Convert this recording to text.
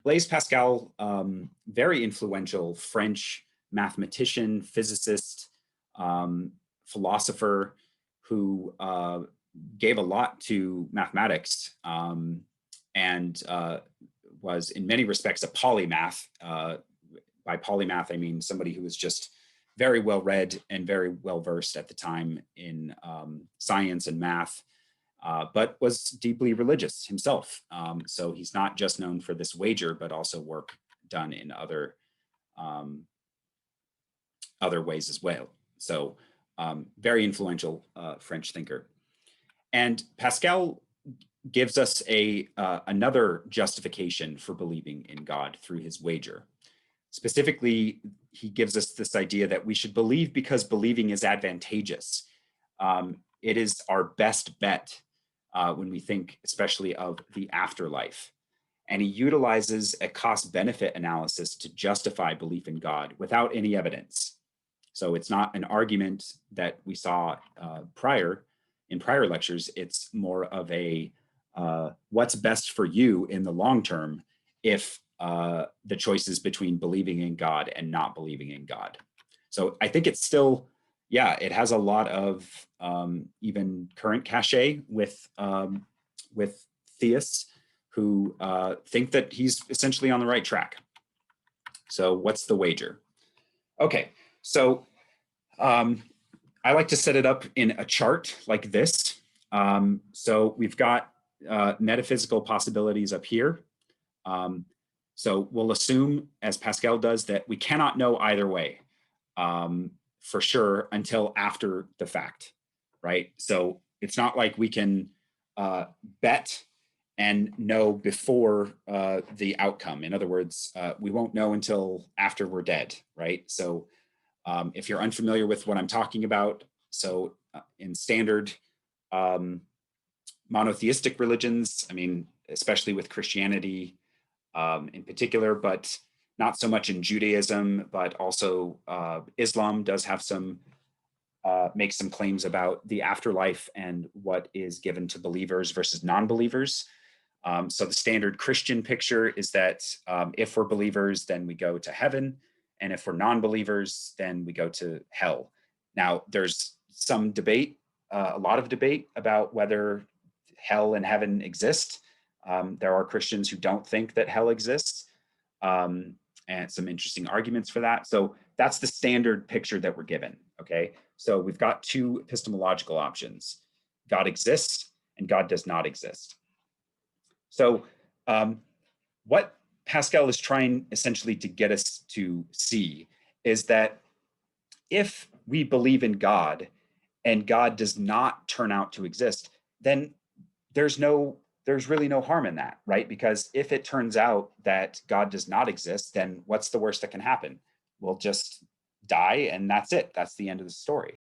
Blaise Pascal, very influential French mathematician, physicist, philosopher, who gave a lot to mathematics, and was in many respects a polymath. By polymath, I mean somebody who was just very well read and very well versed at the time in science and math, but was deeply religious himself. So he's not just known for this wager, but also work done in other ways as well. So very influential French thinker. And Pascal gives us another justification for believing in God through his wager. Specifically, he gives us this idea that we should believe because believing is advantageous. It is our best bet when we think especially of the afterlife. And he utilizes a cost-benefit analysis to justify belief in God without any evidence. So it's not an argument that we saw in prior lectures. It's more of a what's best for you in the long term if the choices between believing in God and not believing in God. So I think it's still, it has a lot of even current cachet with theists who think that he's essentially on the right track. So what's the wager? Okay, so I like to set it up in a chart like this. So we've got metaphysical possibilities up here. So we'll assume, as Pascal does, that we cannot know either way for sure until after the fact, right? So it's not like we can bet and know before the outcome. In other words, we won't know until after we're dead, right? So if you're unfamiliar with what I'm talking about, so in standard monotheistic religions, I mean, especially with Christianity in particular, but not so much in Judaism, but also Islam does have make some claims about the afterlife and what is given to believers versus non-believers. So the standard Christian picture is that if we're believers, then we go to heaven. And if we're non-believers, then we go to hell. Now, there's some debate, a lot of debate about whether hell and heaven exist. There are Christians who don't think that hell exists, and some interesting arguments for that. So that's the standard picture that we're given, okay? So we've got two epistemological options. God exists and God does not exist. So what Pascal is trying essentially to get us to see is that if we believe in God and God does not turn out to exist, then there's really no harm in that, right? Because if it turns out that God does not exist, then what's the worst that can happen? We'll just die and that's it. That's the end of the story.